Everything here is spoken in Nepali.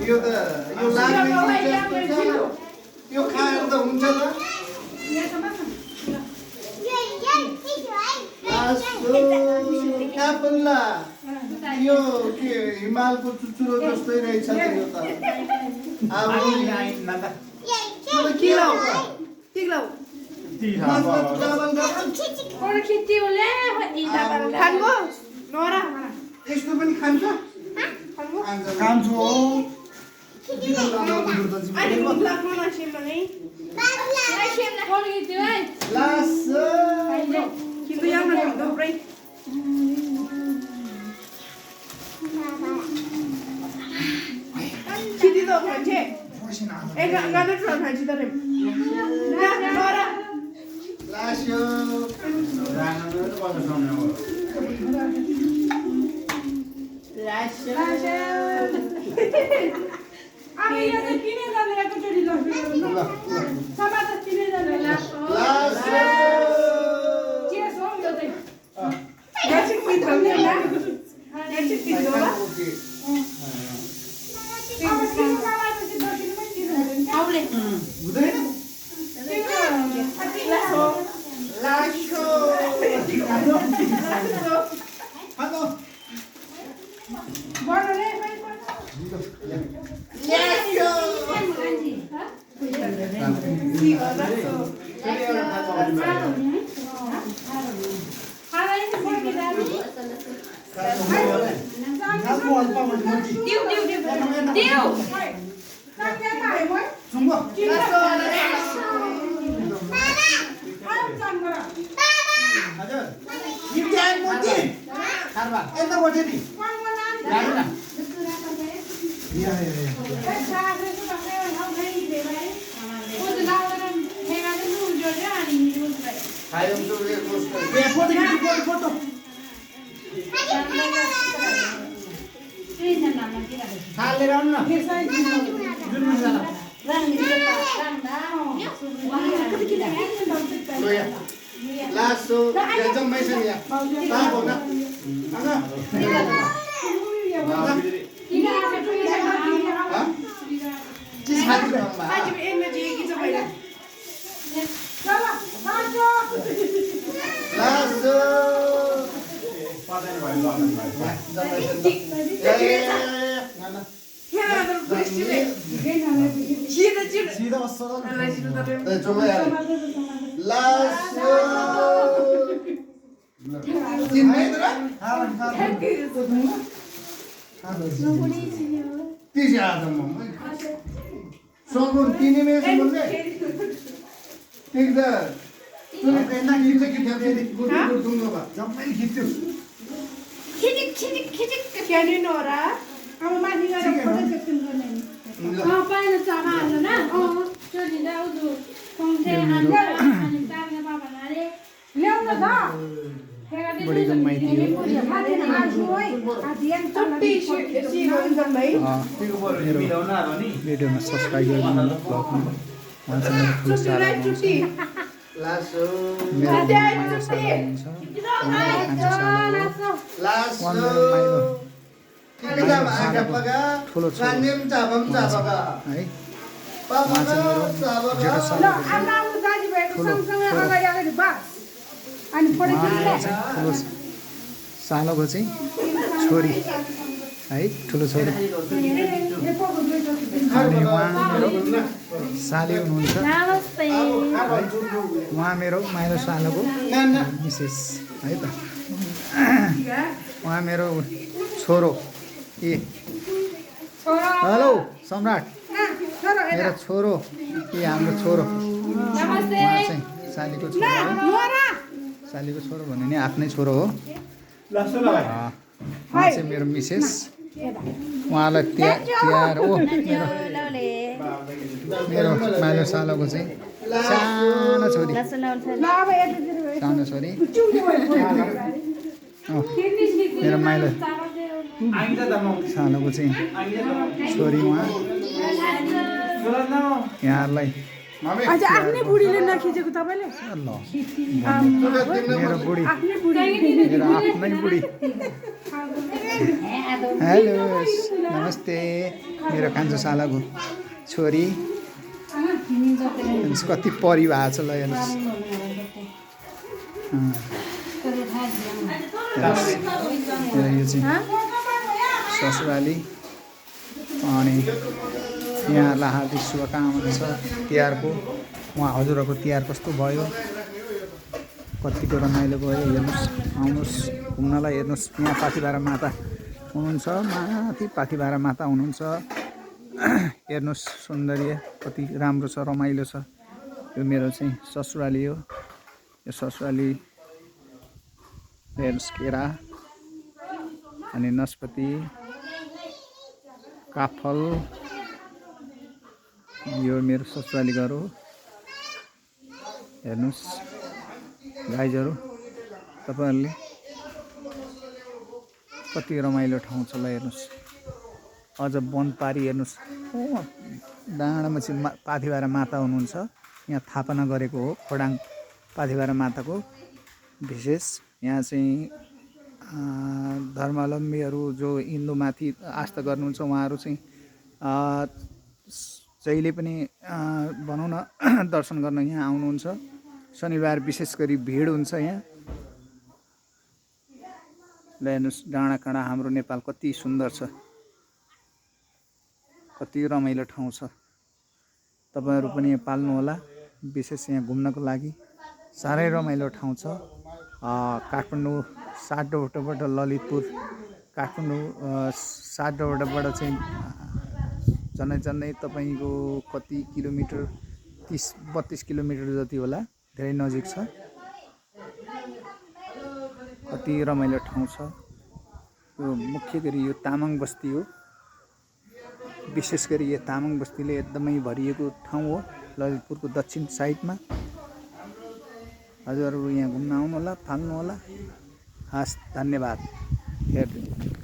यो त यो लाग्ने चिज जस्तो छ यो खाएर त हुन्छ त कापल्ला यो के हिमालको चुचुरो जस्तै रहेछ त यो त अब यस्तो पनि खान्छ खान्छु हो लासो जम्मै छ नि बढीको माइती भिडियोमा सब्सक्राइब गरिदिनु ब्लगमा उहाँसँग ठुलो सारा हुनुहुन्छ मेरो माइलो सारा हुनुहुन्छ ठुलो छ है उहाँ चाहिँ मेरो जेठो सानो ठुलो सानोको चाहिँ छोरी है ठुलो छोरी अनि उहाँ मेरो साली हुनुहुन्छ उहाँ मेरो माइलो सानोको मिसेस है त उहाँ मेरो छोरो ए हेलो सम्राट मेरो छोरो ए हाम्रो छोरो उहाँ चाहिँ सालीको छोरो सालीको छोरो भन्यो नि आफ्नै छोरो हो उहाँ चाहिँ मेरो मिसेस उहाँलाई तिहार ओ मेरो माइलो सालोको चाहिँ सानो छोरी मेरो माइलो सानोको चाहिँ छोरी उहाँ यहाँहरूलाई अझ आफ्नै बुढीले नखिचेको तपाईँले ल मेरो बुढी मेरो आफ्नै बुढी हेलो नमस्ते मेरो कान्छो सालाको छोरी हेर्नुहोस् कति परिवार छ ल हेर्नुहोस् यो चाहिँ ससुराली अनि यहाँहरूलाई हार्दिक शुभकामना छ तिहारको उहाँ हजुरहरूको तिहार कस्तो भयो कतिको रमाइलो भयो हेर्नुहोस् आउनुहोस् घुम्नलाई हेर्नुहोस् यहाँ पाथिभारा माता हुनुहुन्छ माथि पाथिभारा माता हुनुहुन्छ हेर्नुहोस् सौन्दर्य कति राम्रो छ रमाइलो छ यो मेरो चाहिँ ससुराली हो यो ससुराली हेर्नुहोस् केरा अनि नास्पाती काफल यो मेरो ससुराली घर हो हेर्नुहोस् गाइजहरू तपाईँहरूले कति रमाइलो ठाउँ छ ल हेर्नुहोस् अझ बनपारी हेर्नुहोस् डाँडामा चाहिँ पाथिभारा माता हुनुहुन्छ यहाँ स्थापना गरेको हो खोडाङ पाथिभारा माताको विशेष यहाँ चाहिँ धर्मावलम्बीहरू जो हिन्दूमाथि आस्था गर्नुहुन्छ उहाँहरू चाहिँ जहिले पनि भनौँ न दर्शन गर्न यहाँ आउनुहुन्छ शनिबार विशेष गरी भिड हुन्छ यहाँ ल हेर्नुहोस् डाँडाकाँडा हाम्रो नेपाल कति सुन्दर छ कति रमाइलो ठाउँ छ तपाईँहरू पनि यहाँ पाल्नुहोला विशेष यहाँ घुम्नको लागि साह्रै रमाइलो ठाउँ छ काठमाडौँ 7 डोबाट ललितपुर काठमाडौँ 7 डोबाट चाहिँ झन्डै तपाईँको कति किलोमिटर 30-32 किलोमिटर जति होला धेरै नजिक छ कति रमाइलो ठाउँ छ यो मुख्य गरी यो तामाङ बस्ती हो विशेष गरी यो तामाङ बस्तीले एकदमै भरिएको ठाउँ हो ललितपुरको दक्षिण साइडमा हजुरहरू यहाँ घुम्न आउनु होला फाल्नु होला हस् धन्यवाद हेर्नु